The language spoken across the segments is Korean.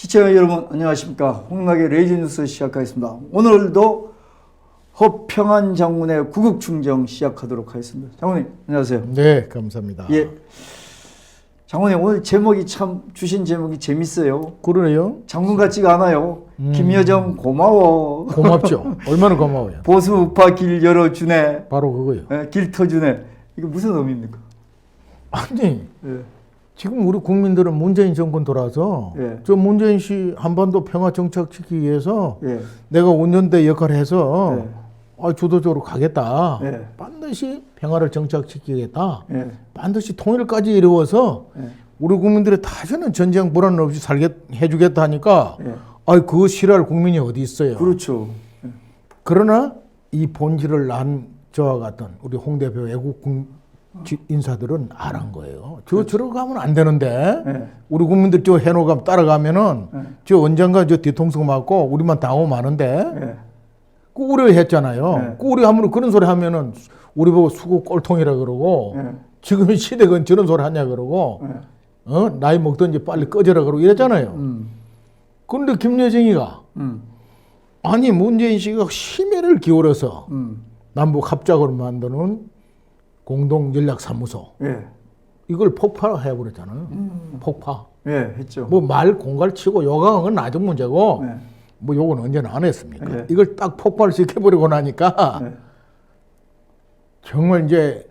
시청자 여러분 안녕하십니까. 홍락의 레이저뉴스 시작하겠습니다. 오늘도 허평한 장군의 구국충정 시작하도록 하겠습니다. 장군님 안녕하세요. 네, 감사합니다. 예, 장군님 오늘 제목이 참 주신 제목이 재밌어요. 그러네요. 장군 같지가 않아요. 김여정 고마워. 고맙죠. 얼마나 고마워요. 보수 우파 길 열어주네. 바로 그거요. 예, 길 터주네. 이거 무슨 의미입니까? 아니, 예, 지금 우리 국민들은 문재인 정권 돌아서 예. 저 문재인 씨 한반도 평화 정착시키기 위해서 예, 내가 5년대 역할을 해서 예. 주도적으로 가겠다. 예. 반드시 평화를 정착시키겠다. 예, 반드시 통일까지 이루어서 예. 우리 국민들의 다시는 전쟁 불안 없이 살게 해주겠다 하니까 예. 그거 싫어할 국민이 어디 있어요. 그렇죠. 예. 그러나 이 본질을 난 저와 같은 우리 홍 대표 애국 인사들은 알한 거예요. 저러 가면 안 되는데 예. 우리 국민들 저 해놓고 따라가면은 예. 저 언젠가 저 뒤통수 맞고 우리만 당하고 마는데 예. 그 우려했잖아요. 네. 그 우려하면 그런 소리 하면은 우리 보고 수구 꼴통이라 그러고 예. 지금 시대건 저런 소리 하냐 그러고 예. 나이 먹든지 빨리 꺼져라 그러고 이랬잖아요. 그런데 김여정이가 아니 문재인 씨가 심혈을 기울여서 남북 합작으로 만드는 공동 연락사무소 예. 이걸 폭파해 버렸잖아요. 폭파. 예, 했죠. 뭐 말 공갈 치고 욕하는 건 낮은 문제고 예. 뭐 요건 언제나 안 했습니까? 네. 이걸 딱 폭발시켜버리고 나니까 네. 정말 이제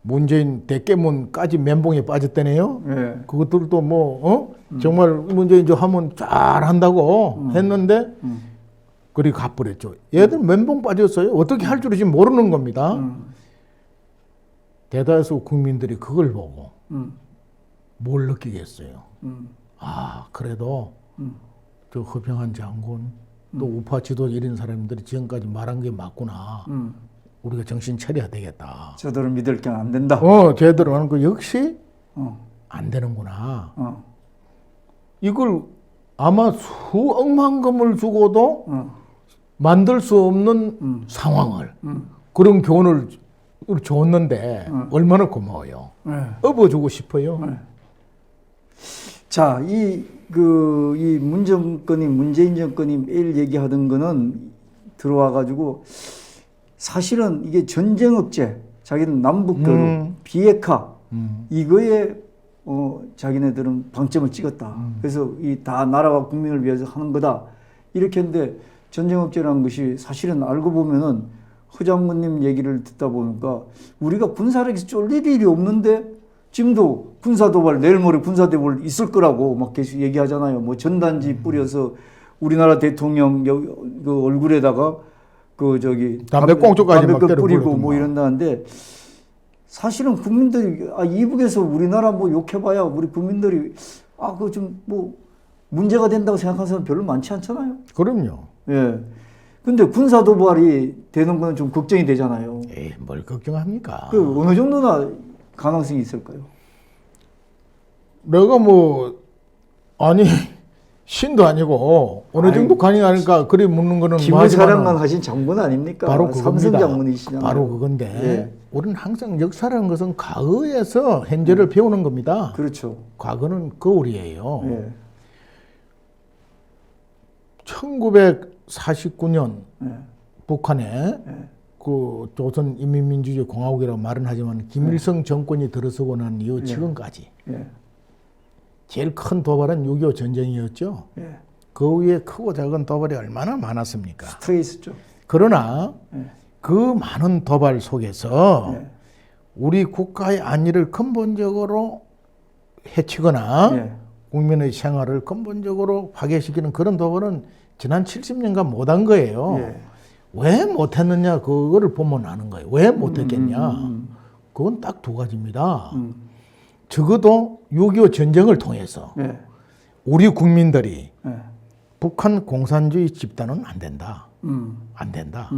문재인 대깨문까지 멘붕에 빠졌다네요. 예. 그것들도 뭐 정말 문재인 저 하면 잘한다고 했는데 그리 가버렸죠. 얘들 멘붕 빠졌어요. 어떻게 할 줄을 지금 모르는 겁니다. 대다수 국민들이 그걸 보고 뭘 느끼겠어요. 그래도 저 허평한 장군 또 우파 지도 이런 사람들이 지금까지 말한 게 맞구나. 우리가 정신 차려야 되겠다. 저들을 믿을 게 안 된다. 제대로 하는 거 역시 어. 안 되는구나. 어. 이걸 아마 수억만금을 주고도 어. 만들 수 없는 상황을 그런 교훈을 줬는데 얼마나 고마워요. 예. 업어주고 싶어요. 자, 이 문재인 정권이 매일 얘기하던 거는 들어와 가지고 사실은 이게 전쟁 억제, 자기는 남북 교류, 비핵화 이거에 자기네들은 방점을 찍었다. 그래서 이 다 나라와 국민을 위해서 하는 거다. 이렇게 했는데 전쟁 억제라는 것이 사실은 알고 보면은 허 장군님 얘기를 듣다 보니까 우리가 군사력에서 쫄릴 일이 없는데 지금도 군사도발, 내일 모레 군사도발 있을 거라고 막 계속 얘기하잖아요. 뭐 전단지 뿌려서 우리나라 대통령 그 얼굴에다가 담배꽁초까지 막 때려 뿌리고 뭐 이런다는데 사실은 국민들이 이북에서 우리나라 뭐 욕해봐야 우리 국민들이 그거 좀 뭐 문제가 된다고 생각하는 사람 별로 많지 않잖아요. 그럼요. 예. 근데 군사도발이 되는 건 좀 걱정이 되잖아요. 뭘 걱정합니까? 그 어느 정도나 가능성이 있을까요? 내가 신도 아니고 어느 정도 가능하니까 그리 묻는 거는 기무사령관 하신 장군 아닙니까? 바로 삼성 그겁니다. 장군이시잖아요. 바로 그건데 예. 우리는 항상 역사라는 것은 과거에서 현재를 배우는 겁니다. 그렇죠. 과거는 거울이에요. 예. 1949년 예. 북한에 예. 그 조선인민민주주의 공화국이라고 말은 하지만 김일성 정권이 들어서고 난 이후 지금까지 예. 제일 큰 도발은 6.25 전쟁이었죠. 예. 그 위에 크고 작은 도발이 얼마나 많았습니까? 스트레이트죠. 그러나 예. 그 많은 도발 속에서 예. 우리 국가의 안위를 근본적으로 해치거나 예. 국민의 생활을 근본적으로 파괴시키는 그런 도발은 지난 70년간 못한 거예요. 예. 왜 못했느냐 그거를 보면 아는 거예요. 왜 못했겠냐. 그건 딱 두 가지입니다. 적어도 6.25 전쟁을 통해서 예. 우리 국민들이 예. 북한 공산주의 집단은 안 된다. 안 된다.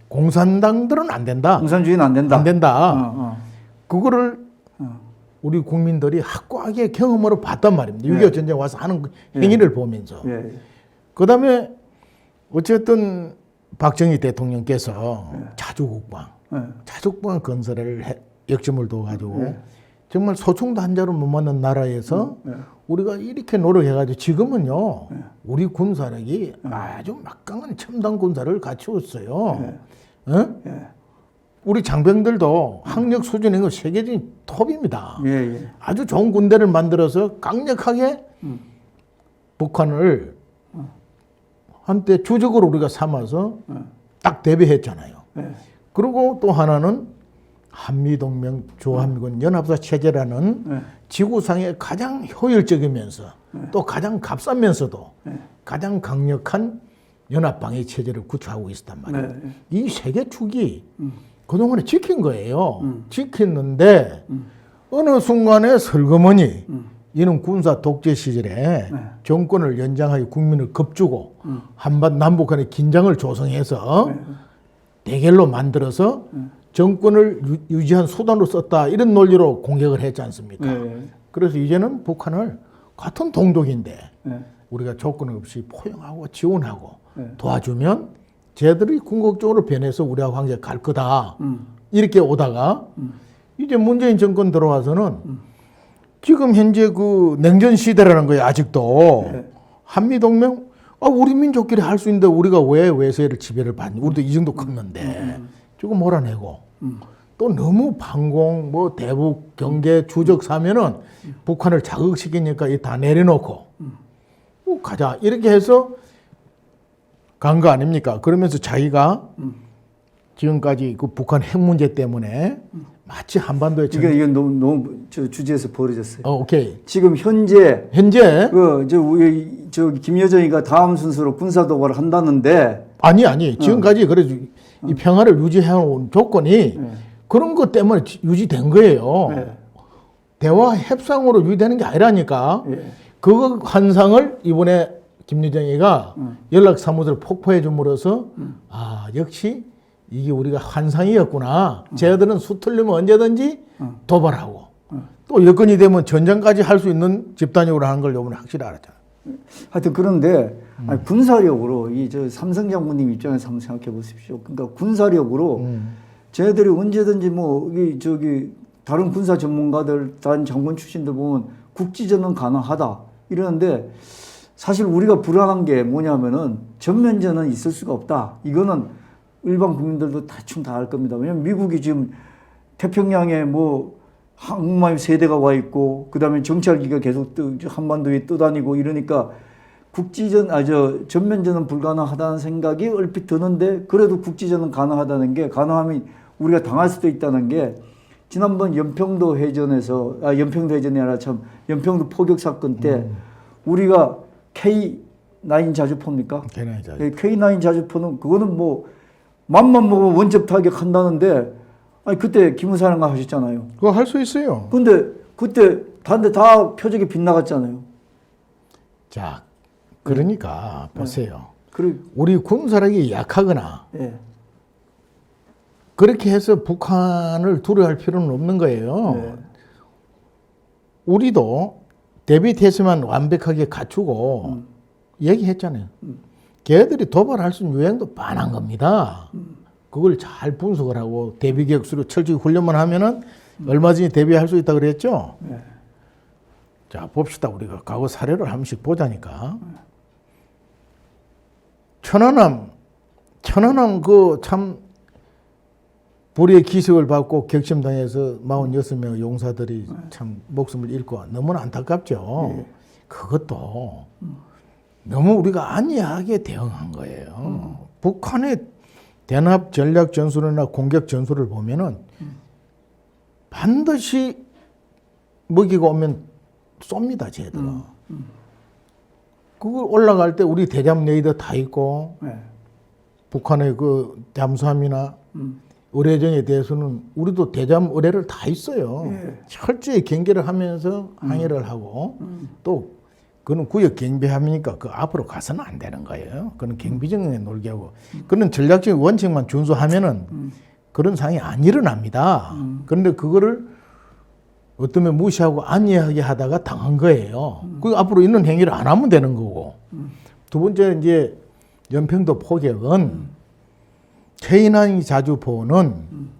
공산당들은 안 된다. 공산주의는 안 된다. 안 된다. 어. 그거를 우리 국민들이 확고하게 경험으로 봤단 말입니다. 6.25 전쟁 와서 하는 행위를 보면서. 예. 그 다음에 어쨌든 박정희 대통령께서 자주국방, 자주국방 건설을 역점을 둬가지고 정말 소총도 한 자루 못 맞는 나라에서 우리가 이렇게 노력해가지고 지금은요 우리 군사력이 아주 막강한 첨단 군사를 갖추고 있어요. 어? 우리 장병들도 학력 수준이 세계적인 톱입니다. 아주 좋은 군대를 만들어서 강력하게 북한을 한때 주적으로 우리가 삼아서 딱 대비했잖아요. 그리고 또 하나는 한미동맹 주한미군 연합사 체제라는 지구상에 가장 효율적이면서 또 가장 값싸면서도 가장 강력한 연합방위 체제를 구축하고 있단 말이에요. 이 세 개 축이 그동안에 지킨 거예요. 지켰는데 어느 순간에 슬그머니 이는 군사 독재 시절에 정권을 연장하여 국민을 겁주고 한반 남북한의 긴장을 조성해서 대결로 만들어서 정권을 유지한 수단으로 썼다 이런 논리로 공격을 했지 않습니까? 그래서 이제는 북한을 같은 동족인데 우리가 조건 없이 포용하고 지원하고 도와주면 쟤들이 궁극적으로 변해서 우리와 관계가 갈 거다 이렇게 오다가 이제 문재인 정권 들어와서는 지금 현재 그 냉전 시대라는 거예요. 아직도 한미동맹 우리 민족끼리 할 수 있는데 우리가 왜 외세를 지배를 받니? 우리도 이 정도 컸는데 조금 몰아내고 또 너무 방공 뭐 대북 경계 주적 사면은 북한을 자극시키니까 이 다 내려놓고 가자 이렇게 해서 간 거 아닙니까? 그러면서 자기가 지금까지 그 북한 핵 문제 때문에 마치 한반도에 이게 너무 저 주제에서 벌어졌어요. 오케이. 지금 현재 저 김여정이가 다음 순서로 군사 도발을 한다는데 아니 지금까지 그래서 이 평화를 유지해온 조건이 그런 것 때문에 유지된 거예요. 대화 협상으로 유지되는 게 아니라니까. 그 환상을 이번에 김여정이가 연락사무소를 폭파해 줌으로써 역시 이게 우리가 환상이었구나. 쟤들은 수틀리면 언제든지 도발하고 또 여건이 되면 전쟁까지 할 수 있는 집단적으로 하는 걸 요번에 확실히 알았잖아요. 하여튼 그런데 군사력으로 이 저 삼성 장군님 입장에서 한번 생각해 보십시오. 그러니까 군사력으로 쟤들이 언제든지 다른 군사 전문가들, 다른 장군 출신들 보면 국지전은 가능하다 이러는데 사실 우리가 불안한 게 뭐냐면은 전면전은 있을 수가 없다. 이거는 일반 국민들도 대충 다 알 겁니다. 왜냐면 미국이 지금 태평양에 뭐 항공모함 세대가 와 있고 그다음에 정찰기가 계속 한반도에 떠다니고 이러니까 전면전은 불가능하다는 생각이 얼핏 드는데 그래도 국지전은 가능하다는 게 가능하면 우리가 당할 수도 있다는 게 지난번 연평도 해전이 아니라 연평도 포격 사건 때 우리가 K9 자주포입니까? K9 자주포는 그거는 뭐 맘만 먹으면 원접 타격한다는데 그때 기무사령관 하셨잖아요. 그거 할 수 있어요. 근데 그때 다 표적이 빗나갔잖아요. 자, 그러니까 보세요. 우리 군사력이 약하거나 그렇게 해서 북한을 두려워할 필요는 없는 거예요. 우리도 대비태세만 완벽하게 갖추고 얘기했잖아요. 걔들이 도발할 수 있는 유행도 빤한 겁니다. 그걸 잘 분석을 하고 대비격수로 철저히 훈련만 하면은 얼마든지 대비할 수 있다 그랬죠. 자, 봅시다. 우리가 과거 사례를 한 번씩 보자니까. 천안함 그 참 불의의 기습을 받고 격침당해서 46명의 용사들이 참 목숨을 잃고 너무나 안타깝죠. 그것도 너무 우리가 안이하게 대응한 거예요. 북한의 대납 전략 전술이나 공격 전술을 보면은 반드시 먹이고 오면 쏩니다, 쟤들은. 그걸 올라갈 때 우리 대잠 레이더 다 있고 북한의 그 잠수함이나 의뢰정에 대해서는 우리도 대잠 의뢰를 다 있어요. 철저히 경계를 하면서 항해를 하고 또 그는 구역 경비함이니까 그 앞으로 가서는 안 되는 거예요. 그는 경비정에 놀게 하고 그런 전략적인 원칙만 준수하면은 그런 상황이 안 일어납니다. 그런데 그거를 어쩌면 무시하고 안이하게 하다가 당한 거예요. 그 앞으로 있는 행위를 안 하면 되는 거고. 두 번째 이제 연평도 포격은 K9 자주포는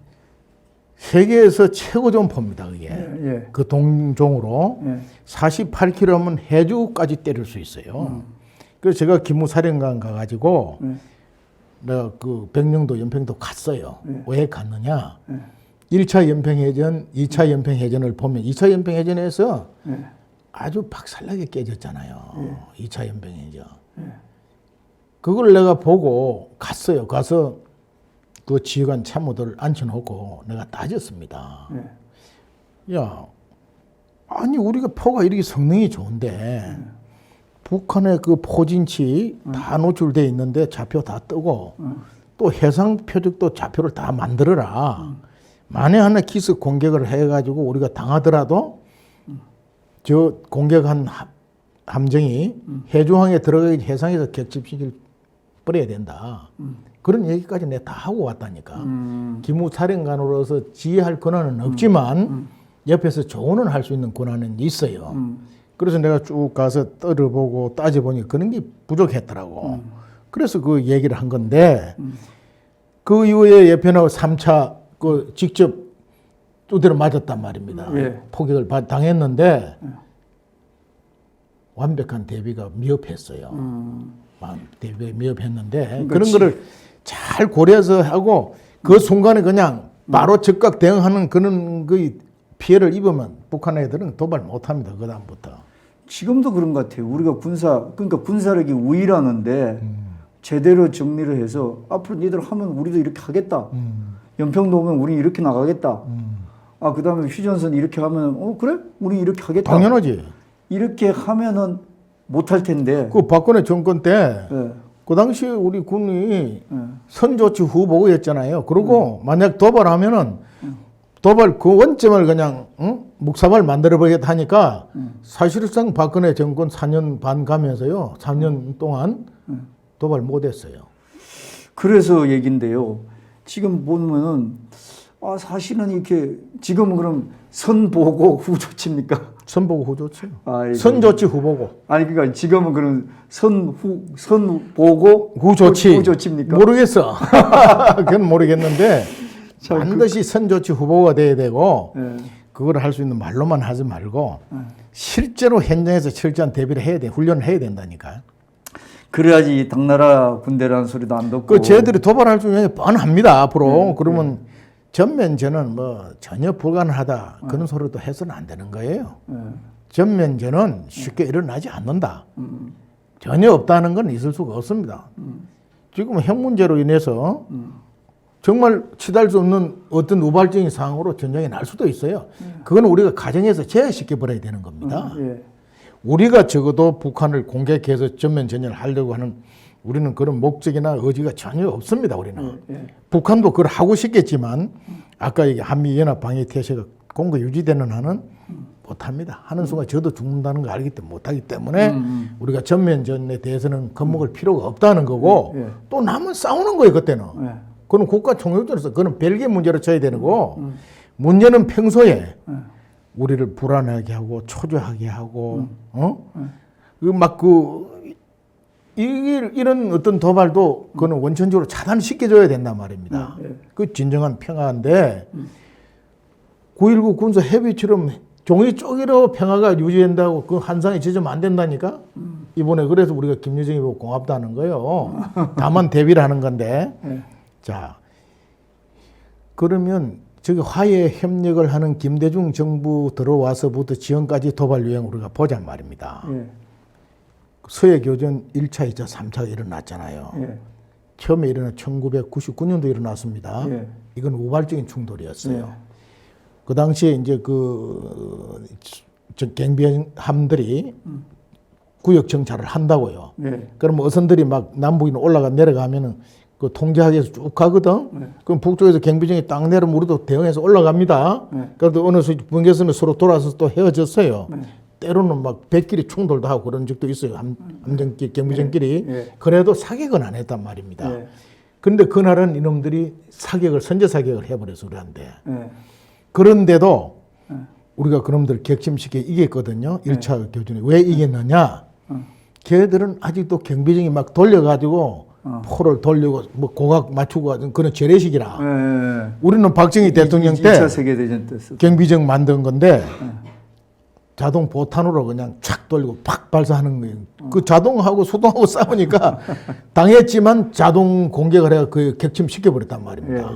세계에서 최고 좋은 포입니다. 그게 예. 그 동종으로 예. 48km면 해주까지 때릴 수 있어요. 그래서 제가 기무사령관 가가지고 내가 그 백령도 연평도 갔어요. 왜 갔느냐? 1차 연평해전, 2차 연평해전을 보면 2차 연평해전에서 아주 박살나게 깨졌잖아요. 2차 연평해전. 그걸 내가 보고 갔어요. 가서 그 지휘관 참모들 앉혀놓고 내가 따졌습니다. 야, 아니 우리가 포가 이렇게 성능이 좋은데 북한의 그 포진치 다 노출돼 있는데 좌표 다 뜨고 또 해상 표적도 좌표를 다 만들어라. 만에 하나 기습 공격을 해가지고 우리가 당하더라도 저 공격한 함정이 해주항에 들어가기 해상에서 격집시킬 버려야 된다. 그런 얘기까지 내가 다 하고 왔다니까. 기무사령관으로서 지휘할 권한은 없지만 옆에서 조언을 할 수 있는 권한은 있어요. 그래서 내가 쭉 가서 떨어보고 따져보니 그런 게 부족했더라고. 그래서 그 얘기를 한 건데 그 이후에 예편하고 3차 그 직접 두드려 맞았단 말입니다. 예. 포격을 당했는데 완벽한 대비가 미흡했어요. 대비가 미흡했는데 그러니까 그런 거를 잘 고려해서 하고 그 순간에 그냥 바로 즉각 대응하는 그런 그 피해를 입으면 북한 애들은 도발 못합니다. 그 다음부터. 지금도 그런 것 같아요. 우리가 그러니까 군사력이 우위라는데 제대로 정리를 해서 앞으로 니들 하면 우리도 이렇게 하겠다. 연평도 오면 우리 이렇게 나가겠다. 아, 그 다음에 휴전선 이렇게 하면, 그래? 우리 이렇게 하겠다. 당연하지. 이렇게 하면은 못할 텐데. 그 박근혜 정권 때, 예. 그 당시에 우리 군이 선조치 후보였잖아요. 그리고 만약 도발하면은 도발 그 원점을 그냥 묵사발 만들어버리겠다 하니까 사실상 박근혜 정권 4년 반 가면서요. 4년 동안 도발 못했어요. 그래서 얘긴데요. 지금 보면은 사실은 이렇게 지금은 그럼 선보고 후조치입니까? 선보고 후조치. 아이고. 선조치 후보고. 아니 그러니까 지금은 그럼 선보고 후조치. 후조치입니까? 모르겠어. 그건 모르겠는데 참 반드시 선조치 후보가 돼야 되고 예. 그걸 할 수 있는 말로만 하지 말고 실제로 현장에서 철저한 대비를 해야 돼. 훈련을 해야 된다니까. 그래야지 당나라 군대라는 소리도 안 듣고. 그 쟤들이 도발할 중에 뻔합니다. 앞으로. 그러면 전면전은 뭐 전혀 불가능하다. 그런 소리도 해서는 안 되는 거예요. 전면전은 쉽게 일어나지 않는다. 전혀 없다는 건 있을 수가 없습니다. 지금 핵 문제로 인해서 정말 치달을 수 없는 어떤 우발적인 상황으로 전쟁이 날 수도 있어요. 그건 우리가 가정에서 제어시켜 버려야 되는 겁니다. 예. 우리가 적어도 북한을 공격해서 전면 전열을 하려고 하는 우리는 그런 목적이나 의지가 전혀 없습니다. 우리는. 북한도 그걸 하고 싶겠지만 아까 얘기 한미연합 방위 태세가 공고 유지되는 한은 못합니다. 하는 순간 저도 죽는다는 거 알기 때문에 못하기 때문에 우리가 전면전에 대해서는 겁먹을 필요가 없다는 거고 또 남은 싸우는 거예요. 그때는. 그건 국가 총력전에서 그건 별개 문제로 쳐야 되는 거고 문제는 평소에 우리를 불안하게 하고 초조하게 하고 이런 어떤 도발도 그거는 원천적으로 차단시켜줘야 된단 말입니다. 그 진정한 평화인데 9.19 군사 협의처럼 종이 쪼개로 평화가 유지된다고 그 한상에 지으면 안 된다니까. 이번에 그래서 우리가 김여정이 보고 고맙다는 거예요. 다만 대비를 하는 건데. 자, 그러면 저기 화해 협력을 하는 김대중 정부 들어와서부터 지금까지 도발 유행 우리가 보자 말입니다. 서해교전 1차, 2차, 3차가 일어났잖아요. 처음에 일어난 1999년도 일어났습니다. 이건 우발적인 충돌이었어요. 그 당시에 이제 경비함들이 구역 정찰을 한다고요. 그럼 어선들이 막 남북이 내려가면은 그 통제하기 위해서 쭉 가거든. 그럼 북쪽에서 경비정이 딱 내려면 우리도 대응해서 올라갑니다. 그래도 어느 분계선에 서로 돌아서 또 헤어졌어요. 때로는 막 배끼리 충돌도 하고 그런 적도 있어요. 함정끼리, 경비정끼리. 그래도 사격은 안 했단 말입니다. 그런데 그날은 이놈들이 선제 사격을 해버려서 우리한테. 그런데도 우리가 그놈들 격침시켜 이겼거든요. 1차 교전에. 왜 이겼느냐? 걔들은 아직도 경비정이 막 돌려가지고 포를 돌리고 뭐 고각 맞추고 하는 그런 재래식이라. 예. 우리는 박정희 대통령 때 2차 세계대전 때 썼. 경비정 만든 건데 자동 보탄으로 그냥 촥 돌리고 팍 발사하는 거예요. 그 자동하고 수동하고 싸우니까 당했지만 자동 공격을 해서 그 격침시켜 버렸단 말입니다.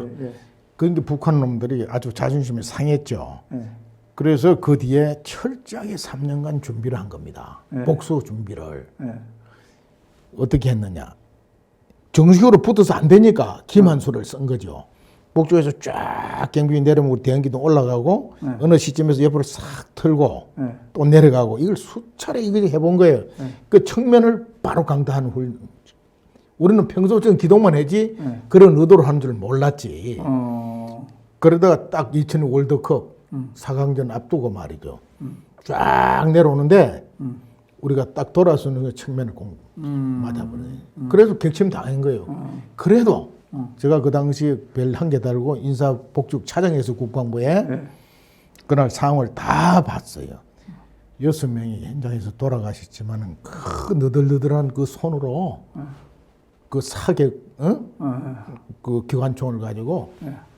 그런데 북한 놈들이 아주 자존심이 상했죠. 그래서 그 뒤에 철저하게 3년간 준비를 한 겁니다. 복수 준비를. 어떻게 했느냐. 정식으로 붙어서 안 되니까 김한수를 쓴 거죠. 북쪽에서 쫙 경비이 내려오고 대형기도 올라가고 어느 시점에서 옆으로 싹 틀고 또 내려가고 이걸 수차례 이걸 해본 거예요. 그 측면을 바로 강타하는 훈련. 우리는 평소처럼 기동만 하지 그런 의도로 하는 줄 몰랐지. 그러다가 딱 2002 월드컵 4강전 앞두고 말이죠. 쫙 내려오는데 우리가 딱 돌아서는 측면을 맞아버려요. 그래서 격침 당한 거예요. 그래도 제가 그 당시 벨 한 개 달고 인사복죽 차장에서 국방부에 그날 상황을 다 봤어요. 6명이 현장에서 돌아가셨지만은 그 너덜너덜한 그 손으로 그 사격, 그 기관총을 가지고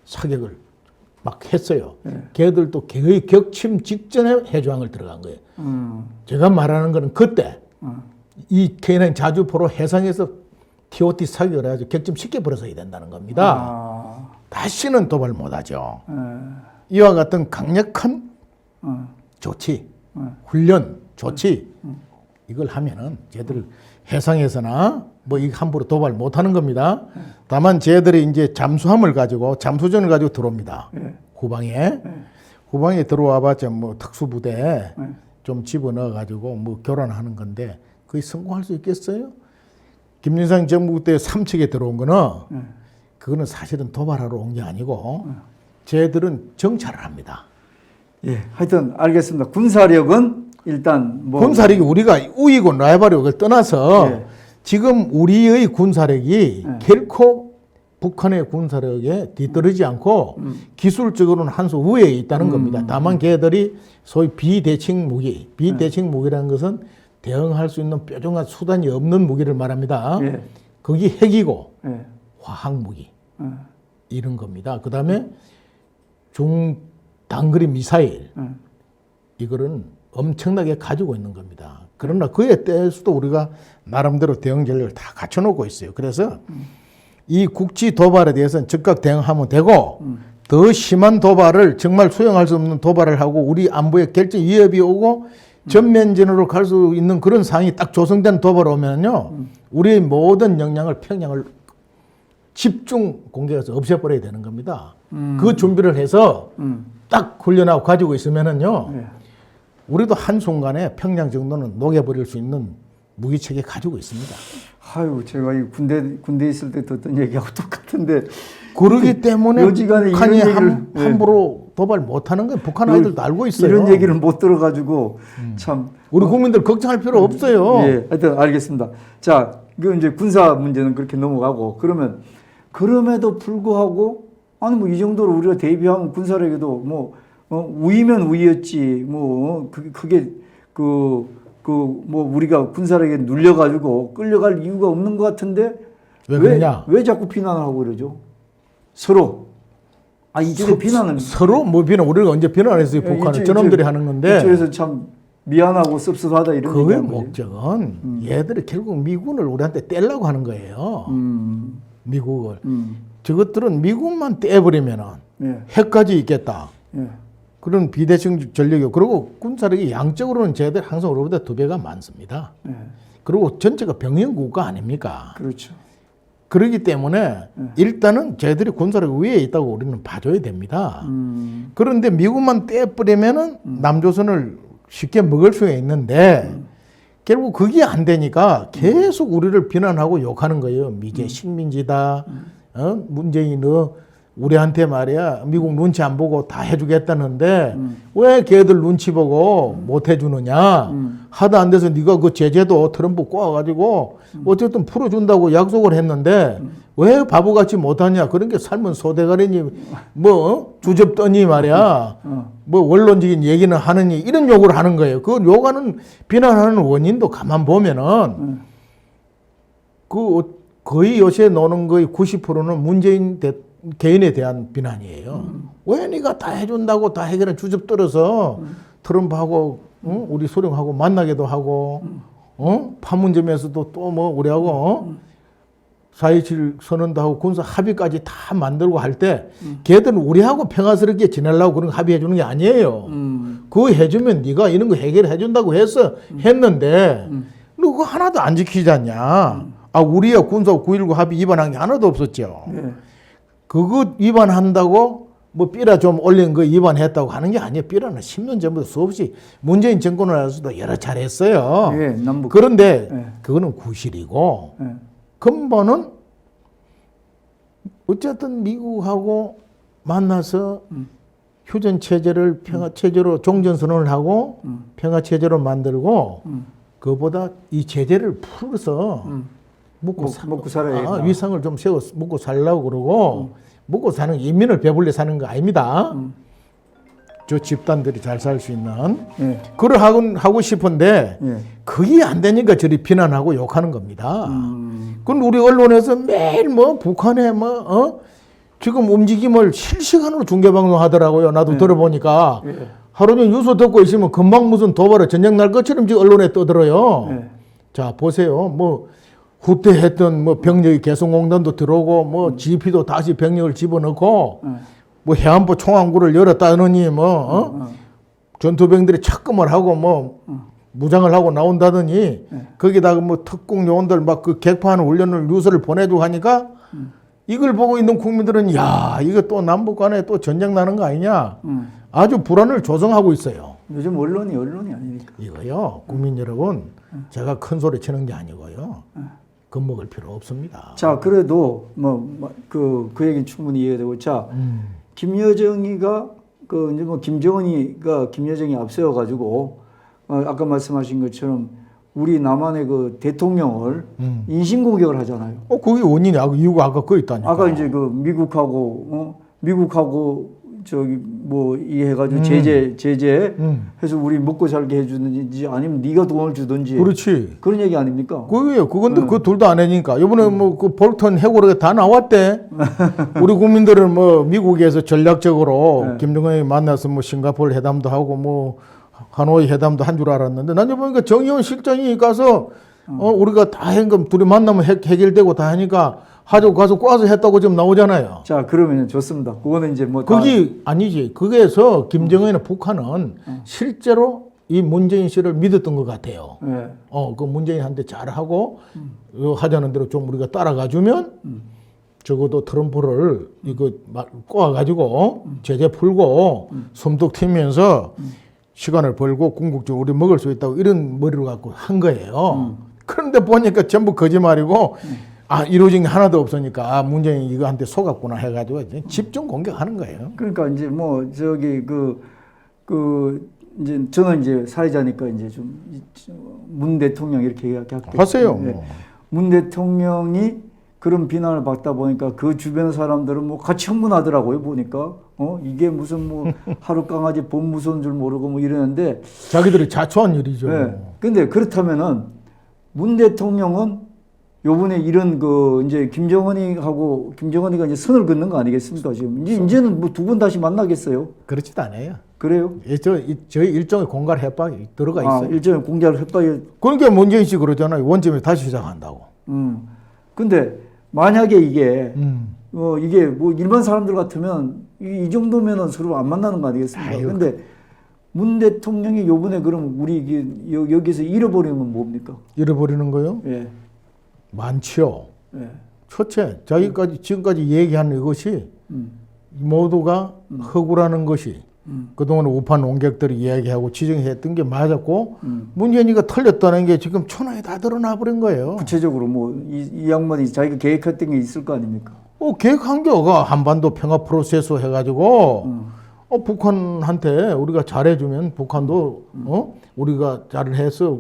사격을 막 했어요. 걔들도 거의 격침 직전에 해주항을 들어간 거예요. 제가 말하는 거는 그때 이 K9 자주포로 해상에서 TOT 사격을 해가지고 격침시켜 버려서야 된다는 겁니다. 다시는 도발 못하죠. 이와 같은 강력한 조치, 훈련, 조치 이걸 하면은 쟤들 해상에서나 뭐 이 함부로 도발 못하는 겁니다. 다만 쟤들이 이제 잠수함을 가지고 잠수전을 가지고 들어옵니다. 후방에 들어와봤자 뭐 특수부대 좀 집어넣어 가지고 뭐 교란하는 건데 그게 성공할 수 있겠어요? 김일성 정부 때 삼척에 들어온 거는 그거는 사실은 도발하러 온 게 아니고 쟤들은 정찰을 합니다. 예, 하여튼 알겠습니다. 군사력은 일단 뭐 군사력이 우리가 우위고 라이벌을 떠나서 지금 우리의 군사력이 결코 북한의 군사력에 뒤떨어지지 않고 기술적으로는 한 수 우위에 있다는 겁니다. 다만 걔들이 소위 비대칭 무기라는 것은 대응할 수 있는 뾰족한 수단이 없는 무기를 말합니다. 거기 핵이고 화학무기 이런 겁니다. 그 다음에 중단거리 미사일 이거는 엄청나게 가지고 있는 겁니다. 그러나 그에 대해서도 우리가 나름대로 대응 전략을 다 갖춰놓고 있어요. 그래서 이 국지 도발에 대해서는 즉각 대응하면 되고 더 심한 도발을 정말 수용할 수 없는 도발을 하고 우리 안보에 결정 위협이 오고 전면전으로 갈 수 있는 그런 상황이 딱 조성된 도발이 오면요 우리의 모든 역량을 평양을 집중 공격해서 없애버려야 되는 겁니다. 그 준비를 해서 딱 훈련하고 가지고 있으면은요 우리도 한순간에 평양 정도는 녹여버릴 수 있는 무기체계 가지고 있습니다. 아유, 제가 이 군대 있을 때 듣던 얘기하고 똑같은데. 그러기 때문에 요지간에 북한이 이런 얘기를 함부로 도발 못하는 건 북한 아이들도 알고 있어요. 이런 얘기를 못 들어가지고 참 우리 국민들 걱정할 필요 없어요. 예, 하여튼 알겠습니다. 자, 그 이제 군사 문제는 그렇게 넘어가고 그러면 그럼에도 불구하고 아니 뭐 이 정도로 우리가 대비하면 군사력에도 뭐 우위면 우위였지 뭐 그게 뭐 우리가 군사력에 눌려가지고 끌려갈 이유가 없는 것 같은데 왜 그러냐? 왜 자꾸 비난을 하고 그러죠? 서로 이쪽에 비난은 서로 뭐 비난 우리가 언제 비난을 했어요? 북한은 저놈들이 하는 건데. 그래서 참 미안하고 씁쓸하다 이런 그의 목적은 얘들이 결국 미군을 우리한테 떼려고 하는 거예요. 미국을. 저것들은 미국만 떼버리면은 핵까지 있겠다. 그런 비대칭 전력이 그리고 군사력이 양적으로는 쟤들 항상 우리보다 2배가 많습니다. 그리고 전체가 병영 국가 아닙니까? 그렇죠. 그렇기 때문에 일단은 쟤들이 군사력 위에 있다고 우리는 봐줘야 됩니다. 그런데 미국만 떼버리면은 남조선을 쉽게 먹을 수가 있는데 결국 그게 안 되니까 계속 우리를 비난하고 욕하는 거예요. 미제 식민지다. 문재인 너 우리한테 말이야 미국 눈치 안 보고 다 해주겠다는데 왜 걔들 눈치 보고 못 해주느냐 하다 안 돼서 네가 그 제재도 트럼프 꼬아가지고 어쨌든 풀어준다고 약속을 했는데 왜 바보같이 못하냐 그런 게 삶은 소대가리니 뭐 주접더니 말이야 뭐 원론적인 얘기는 하느니 이런 욕을 하는 거예요. 그 욕하는 비난하는 원인도 가만 보면은 그 거의 요새 노는 거의 90%는 문재인 개인에 대한 비난이에요. 왜 네가 다 해준다고 다 해결은 주접 떨어서 트럼프하고 우리 소련하고 만나기도 하고 판문점에서도 또 뭐 우리하고 4.27 선언도 하고 군사 합의까지 다 만들고 할 때 걔들은 우리하고 평화스럽게 지내려고 그런 거 합의해 주는 게 아니에요. 그거 해주면 네가 이런 거 해결해 준다고 했는데 너 그거 하나도 안 지키지 않냐. 아, 우리야 군사 9.19 합의 위반한 게 하나도 없었죠. 네. 그거 위반한다고 뭐 삐라 좀 올린 거 위반했다고 하는 게 아니에요. 삐라는 10년 전부터 수없이 문재인 정권을 해서도 여러 차례 했어요. 예, 남북. 그런데 예. 그거는 구실이고 예. 근본은 어쨌든 미국하고 만나서 휴전 체제를 평화 체제로 종전 선언을 하고 평화 체제로 만들고 그보다 이 제재를 풀어서 먹고 살아야 위상을 좀 세워 먹고 살려고 그러고 먹고 사는 게 인민을 배불리 사는 거 아닙니다. 저 집단들이 잘 살 수 있는 예. 그걸 하고 싶은데 예. 그게 안 되니까 저리 비난하고 욕하는 겁니다. 그건 우리 언론에서 매일 뭐 북한에 지금 움직임을 실시간으로 중계방송 하더라고요. 나도 들어보니까 하루 종일 뉴스 듣고 있으면 금방 무슨 도발에 전쟁 날 것처럼 지금 언론에 떠들어요. 예. 자 보세요. 뭐 후퇴했던 뭐 병력이 개성공단도 들어오고 뭐 GP도 다시 병력을 집어넣고 뭐 해안부 총항구를 열었다느니 전투병들이 착금을 하고 뭐 무장을 하고 나온다더니 거기다가 뭐 특공 요원들 막 그 객파하는 훈련을 뉴스를 보내주고 하니까 이걸 보고 있는 국민들은 야 이거 또 남북 간에 또 전쟁 나는 거 아니냐 아주 불안을 조성하고 있어요. 요즘 언론이 아니니까. 이거요 국민 여러분 제가 큰 소리 치는 게 아니고요 겁먹을 필요 없습니다. 자, 그래도 그 얘기는 충분히 이해되고, 자, 김여정이가 이제 김여정이 앞세워가지고 아까 말씀하신 것처럼 우리 남한의 그 대통령을 인신공격을 하잖아요. 그게 원인이 이유가 아까 그거 있다니까. 아까 이제 그 미국하고 저기 뭐 이해가지고 제재 해서 우리 먹고 살게 해주든지 아니면 네가 돈을 주든지. 그렇지. 그런 얘기 아닙니까? 그거예요. 그건데 그 둘 다 안 하니까. 이번에 뭐 그 볼턴 해고가 다 나왔대. 우리 국민들은 뭐 미국에서 전략적으로 김정은이 만나서 뭐 싱가포르 회담도 하고 뭐 하노이 회담도 한 줄 알았는데 난 보니까 정의원 실장이 가서 우리가 다 한금 둘이 만나면 해결되고 다 하니까 하자고 가서 꽈서 했다고 지금 나오잖아요. 자, 그러면 좋습니다. 그거는 이제 뭐 그게 아니지. 거기에서 김정은이나 북한은 실제로 이 문재인 씨를 믿었던 것 같아요. 네. 그 문재인한테 잘하고 하자는 대로 좀 우리가 따라가주면 적어도 트럼프를 이거 꼬아가지고 제재 풀고 숨독 튀면서 시간을 벌고 궁극적으로 우리 먹을 수 있다고 이런 머리로 갖고 한 거예요. 그런데 보니까 전부 거짓말이고 이루어진 게 하나도 없으니까 문재인이 이거한테 속았구나 해가지고 집중 공격하는 거예요. 그러니까 이제 뭐 저기 이제 저는 이제 사회자니까 이제 좀 문 대통령 이렇게 이야기할게요. 하세요. 네. 문 대통령이 그런 비난을 받다 보니까 그 주변 사람들은 뭐 같이 흥분하더라고요. 보니까 이게 무슨 뭐 하루 강아지 봄 무서운 줄 모르고 뭐 이러는데 자기들이 자초한 일이죠. 네. 근데 그렇다면은 문 대통령은 요번에 이런 이제 김정은이가 이제 선을 긋는 거 아니겠습니까? 지금 이제는 뭐 두 번 다시 만나겠어요? 그렇지도 않아요. 그래요? 저희 일종의 공갈 협박이 들어가 있어요. 일종의 공작 협박이. 그러니까 문재인 씨 그러잖아요. 원점에 다시 시작한다고. 근데 만약에 이게 뭐 일반 사람들 같으면 이 정도면은 서로 안 만나는 거 아니겠습니까? 근데 문 대통령이 요번에 그럼 우리 여기서 잃어버리는 건 뭡니까? 잃어버리는 거요? 예. 많지요. 예. 첫째, 지금까지 얘기한 이것이 모두가 허구라는 것이 그동안 우파 농객들이 이야기하고 지정했던 게 맞았고 문재인이가 틀렸다는 게 지금 천하에 다 드러나 버린 거예요. 구체적으로 뭐 이 양반이 자기가 계획했던 게 있을 거 아닙니까? 계획한 게가 한반도 평화 프로세스 해가지고 북한한테 우리가 잘해주면 북한도 우리가 잘해서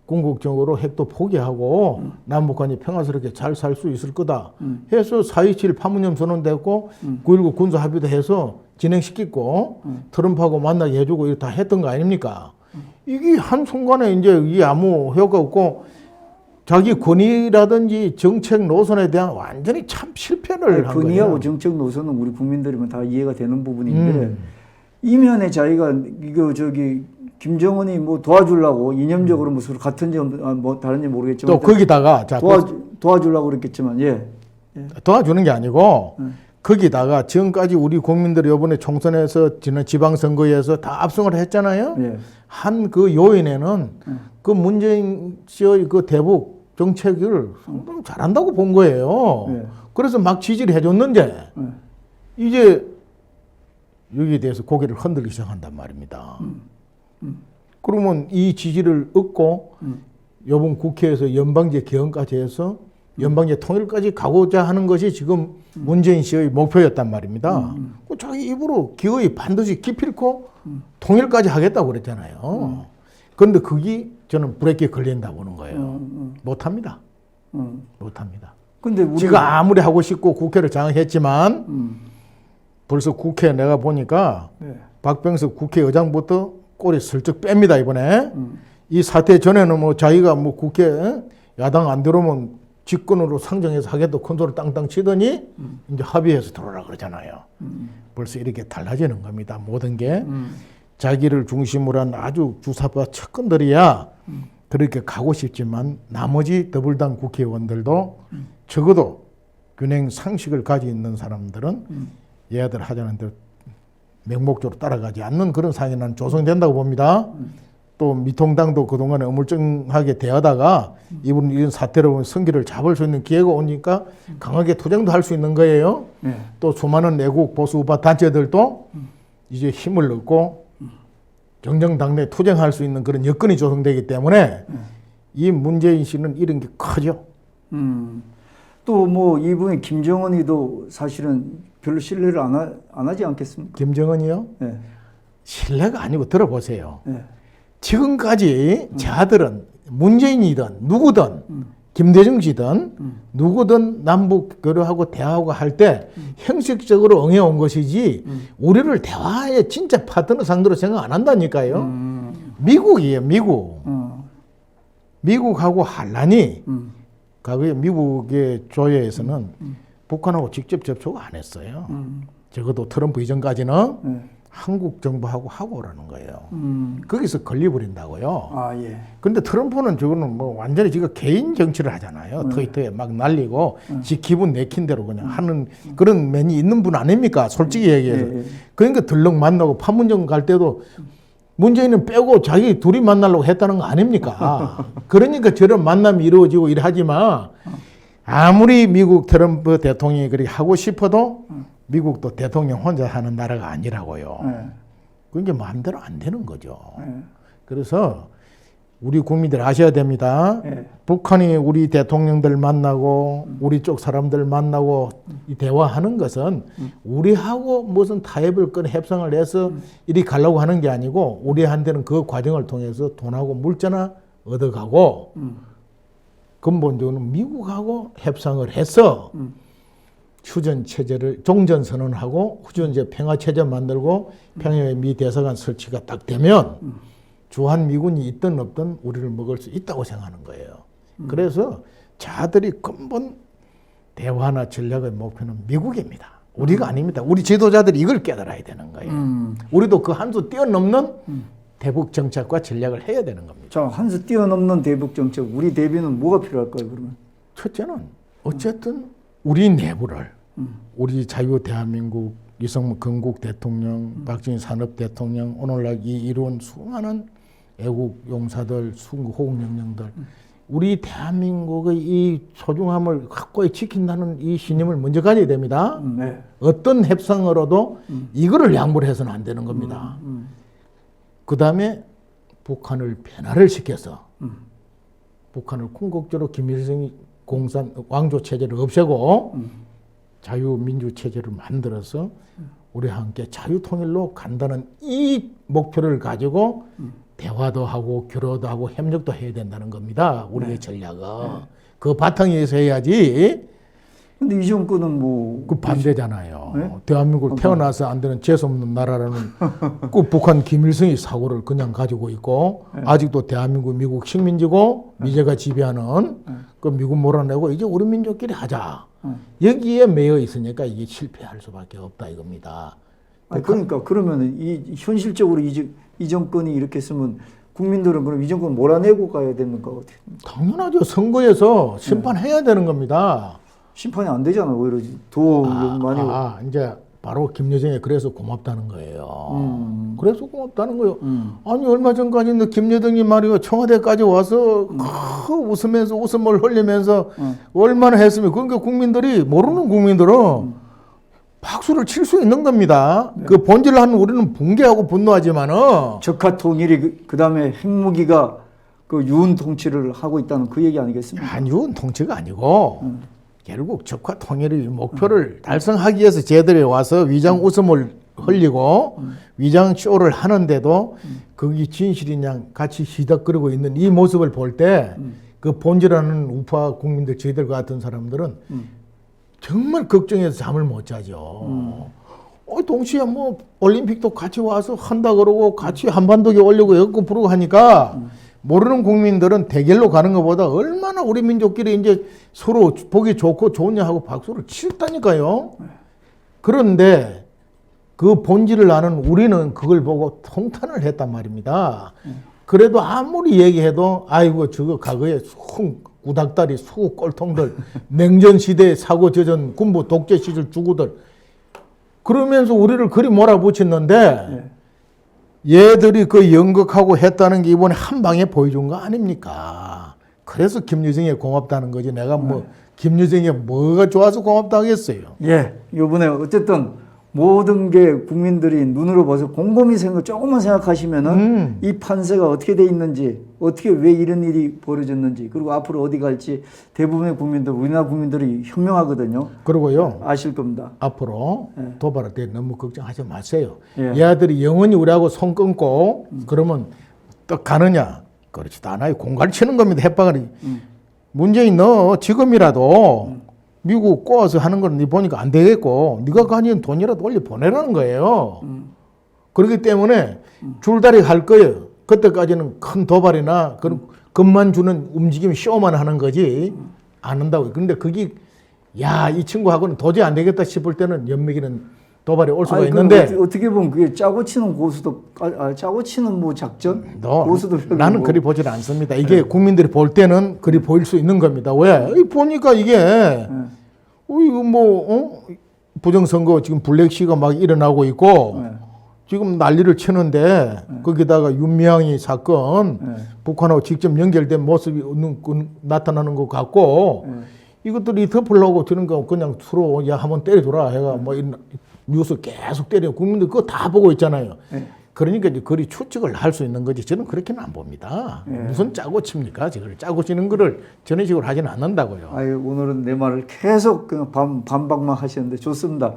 궁극적으로 핵도 포기하고 남북한이 평화스럽게 잘 살 수 있을 거다 해서 4.27 판문점 선언됐고 9.19 군사 합의도 해서 진행시키고 트럼프하고 만나게 해주고 이렇게 다 했던 거 아닙니까? 이게 한순간에 이제 이게 아무 효과 없고 자기 권위라든지 정책 노선에 대한 완전히 참 실패를 한 권위하고 거예요. 정책 노선은 우리 국민들이면 다 이해가 되는 부분인데 이면에 자기가 이거 김정은이 뭐 도와주려고 이념적으로 무슨 같은 점 뭐 다른지 모르겠지만 또 거기다가 자, 도와주려고 그랬겠지만 도와주는 게 아니고 거기다가 지금까지 우리 국민들이 이번에 총선에서 지난 지방선거에서 다 압승을 했잖아요. 한 그 요인에는 그 문재인 씨의 그 대북 정책을 상당히 잘한다고 본 거예요. 그래서 막 지지를 해줬는데 이제 여기에 대해서 고개를 흔들기 시작한단 말입니다. 그러면 이 지지를 얻고 이번 국회에서 연방제 개헌까지 해서 연방제 통일까지 가고자 하는 것이 지금 문재인 씨의 목표였단 말입니다. 자기 입으로 기어이 반드시 기필코 통일까지 하겠다고 그랬잖아요. 그런데 그게 저는 브레이크에 걸린다고 보는 거예요. 못합니다. 못합니다. 근데 지가 아무리 하고 싶고 국회를 장악했지만 벌써 국회 내가 보니까 박병석 국회의장부터 꼬리 슬쩍 뺍니다 이번에. 이 사태 전에는 뭐 자기가 뭐 국회 야당 안 들어오면 직권으로 상정해서 하겠다 큰 소리 땅땅 치더니 이제 합의해서 들어오라 그러잖아요. 벌써 이렇게 달라지는 겁니다. 모든 게 자기를 중심으로 한 아주 주사파 측근들이야 그렇게 가고 싶지만 나머지 더불당 국회의원들도 적어도 균형 상식을 가지고 있는 사람들은 얘들 하자는 대로 맹목적으로 따라가지 않는 그런 상황이 난 조성된다고 봅니다. 또 미통당도 그동안에 어물쩡하게 대하다가 이번 이런 사태로 성기를 잡을 수 있는 기회가 오니까 강하게 투쟁도 할 수 있는 거예요. 또 수많은 애국 보수 우파 단체들도 이제 힘을 얻고 정정당내 투쟁할 수 있는 그런 여건이 조성되기 때문에 이 문재인 씨는 이런 게 커죠. 또 뭐 이분이 김정은이도 사실은 별로 신뢰를 안 하지 않겠습니까? 김정은이요? 네. 신뢰가 아니고 들어보세요. 지금까지 저들은 문재인이든 누구든 김대중 씨든 누구든 남북 교류하고 대화하고 할 때 형식적으로 응해온 것이지 우리를 대화의 진짜 파트너 상대로 생각 안 한다니까요. 미국이에요, 미국. 미국하고 한란이 과거에 미국의 조회에서는 북한하고 직접 접촉을 안 했어요. 적어도 트럼프 이전까지는 한국 정부하고 하고 오라는 거예요. 거기서 걸려버린다고요. 그런데 트럼프는 저거는 뭐 완전히 지금 개인 정치를 하잖아요. 트위터에 막 날리고 지 기분 내킨 대로 그냥 하는 그런 면이 있는 분 아닙니까? 솔직히 얘기해서. 그러니까 들렁 만나고 판문점 갈 때도 문재인은 빼고 자기 둘이 만나려고 했다는 거 아닙니까? 그러니까 저런 만남이 이루어지고 이러하지만 아무리 미국 트럼프 대통령이 그렇게 하고 싶어도 미국도 대통령 혼자 하는 나라가 아니라고요. 그게 마음대로 안 되는 거죠. 그래서 우리 국민들 아셔야 됩니다. 북한이 우리 대통령들 만나고 우리 쪽 사람들 만나고 이 대화하는 것은 우리하고 무슨 타협을 건 협상을 해서 이리 가려고 하는 게 아니고 우리한테는 그 과정을 통해서 돈하고 물자나 얻어가고 근본적으로 미국하고 협상을 해서 휴전 체제를 종전 선언하고 휴전제 평화 체제 만들고 평양의 미 대사관 설치가 딱 되면 주한 미군이 있든 없든 우리를 먹을 수 있다고 생각하는 거예요. 그래서 자들이 근본 대화나 전략의 목표는 미국입니다. 우리가 아닙니다. 우리 지도자들이 이걸 깨달아야 되는 거예요. 우리도 그 한 수 뛰어넘는 대북 정책과 전략을 해야 되는 겁니다. 자, 한 수 뛰어넘는 대북 정책, 우리 대비는 뭐가 필요할까요, 그러면? 첫째는 어쨌든 우리 내부를 우리 자유 대한민국 이승만 건국 대통령, 박정희 산업 대통령, 오늘날 이 이루은 수많은 애국 용사들, 호국 영령들, 우리 대한민국의 이 소중함을 확고히 지킨다는 이 신념을 먼저 가져야 됩니다. 어떤 협상으로도 이거를 양보를 해서는 안 되는 겁니다. 그 다음에 북한을 변화를 시켜서 북한을 궁극적으로 김일성이 공산 왕조 체제를 없애고 자유민주 체제를 만들어서 우리와 함께 자유통일로 간다는 이 목표를 가지고 대화도 하고 교류도 하고 협력도 해야 된다는 겁니다. 우리의 전략은. 그 바탕에서 해야지. 근데 이 정권은 뭐 그 반대잖아요. 네? 대한민국 태어나서 안 되는 재수없는 나라라는 그 북한 김일성이 사고를 그냥 가지고 있고 네. 아직도 대한민국 미국 식민지고 미제가 지배하는 그 미국 몰아내고 이제 우리 민족끼리 하자. 여기에 매여 있으니까 이게 실패할 수밖에 없다 이겁니다. 그러니까 그러면 이 현실적으로 이 정권이 이렇게 쓰면 국민들은 그럼 이 정권 몰아내고 가야 되는 거 어떻게? 당연하죠. 선거에서 심판해야 되는 겁니다. 심판이 안 되잖아. 오히려 더 많이. 이제 바로 김여정이 그래서 고맙다는 거예요. 그래서 고맙다는 거예요. 아니 얼마 전까지는 김여정이 말이요 청와대까지 와서 웃으면서 웃음을 흘리면서 얼마나 했으면 그러니까 국민들이 모르는 국민들은 박수를 칠 수 있는 겁니다. 네. 그 본질을 하는 우리는 붕괴하고 분노하지만은 적화 통일이 그다음에 핵무기가 그 유은 통치를 하고 있다는 그 얘기 아니겠습니까? 유은 통치가 아니고 결국 적화 통일의 목표를 달성하기 위해서 쟤들이 와서 위장 웃음을 흘리고 위장 쇼를 하는데도 거기 진실이냐 같이 시덕거리고 있는 이 모습을 볼 때 그 본질하는 우파 국민들 저희들 같은 사람들은 정말 걱정해서 잠을 못 자죠. 동시에 뭐 올림픽도 같이 와서 한다 그러고 같이 한반도에 오려고 여고 부르고 하니까 모르는 국민들은 대결로 가는 것보다 얼마나 우리 민족끼리 이제 서로 보기 좋고 좋냐 하고 박수를 칠다니까요. 그런데 그 본질을 아는 우리는 그걸 보고 통탄을 했단 말입니다. 그래도 아무리 얘기해도 아이고 저거 과거에 구닥다리 수 꼴통들 냉전 시대에 사고 저전 군부 독재 시절 주구들 그러면서 우리를 그리 몰아붙였는데 얘들이 그 연극하고 했다는 게 이번에 한 방에 보여준 거 아닙니까? 그래서 김여정이 고맙다는 거지. 내가 뭐 김여정이 뭐가 좋아서 고맙다 하겠어요. 예, 이번에 어쨌든 모든 게 국민들이 눈으로 봐서 곰곰이 조금만 생각하시면은 이 판세가 어떻게 돼 있는지, 어떻게 왜 이런 일이 벌어졌는지, 그리고 앞으로 어디 갈지 대부분의 국민들, 우리나라 국민들이 현명하거든요. 그리고요. 아실 겁니다. 앞으로 도발할 때 너무 걱정하지 마세요. 예. 얘들이 영원히 우리하고 손 끊고 그러면 또 가느냐? 그렇지도 않아요. 공갈 치는 겁니다. 햇바가리. 문재인 너 지금이라도 미국 꼬아서 하는 건 네 보니까 안 되겠고 네가 가진 돈이라도 올려 보내라는 거예요. 그렇기 때문에 줄다리 할 거예요. 그때까지는 큰 도발이나 그런 겁만 주는 움직임 쇼만 하는 거지 안 한다고. 그런데 그게 야, 이 친구하고는 도저히 안 되겠다 싶을 때는 연맥이는 도발이 올 수가 있는데 어떻게 보면 그게 짜고 치는 고수도 짜고 치는 뭐 작전 고수도 나는 그리 보질 않습니다. 이게 국민들이 볼 때는 그리 보일 수 있는 겁니다. 왜? 보니까 이게 이거 뭐 부정선거 지금 블랙시가 막 일어나고 있고 지금 난리를 치는데 거기다가 윤미향이 사건 북한하고 직접 연결된 모습이 나타나는 것 같고 이것들이 덮으려고 드는 거 그냥 서로 야 한번 때려줘라 해가 뭐 이런 뉴스 계속 때려 국민들 그거 다 보고 있잖아요. 그러니까 이제 그리 추측을 할 수 있는 거지 저는 그렇게는 안 봅니다. 무슨 짜고 칩니까? 저걸 짜고 치는 거를 저런 식으로 하지는 않는다고요. 아유, 오늘은 내 말을 계속 그냥 반박만 하시는데 좋습니다.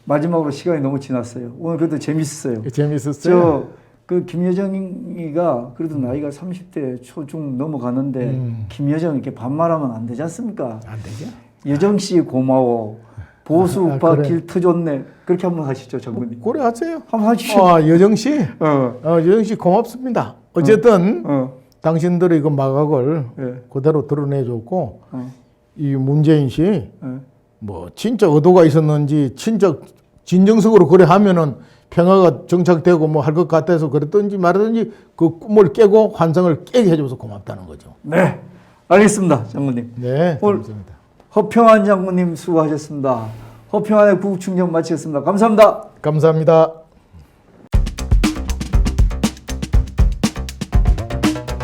마지막으로 시간이 너무 지났어요. 오늘 그래도 재밌었어요. 재밌었어요. 그 김여정이가 그래도 나이가 30대 초중 넘어가는데 김여정 이렇게 반말하면 안 되지 않습니까? 안 되죠. 여정 씨 고마워. 보수 우파 길 터졌네. 그렇게 한번 하시죠, 장군님. 그래 하세요. 한번 하십시오. 여정 씨, 여정 씨 고맙습니다. 어쨌든 당신들의 그 마각을 그대로 드러내줬고 이 문재인 씨 뭐 진짜 의도가 있었는지 진짜 진정성으로 그래 하면은 평화가 정착되고 뭐 할 것 같아서 그랬든지 말든지 그 꿈을 깨고 환상을 깨게 해줘서 고맙다는 거죠. 네, 알겠습니다, 장군님. 네, 오늘 감사합니다. 허평한 장군님 수고하셨습니다. 허평한의 구국충정 마치겠습니다. 감사합니다. 감사합니다.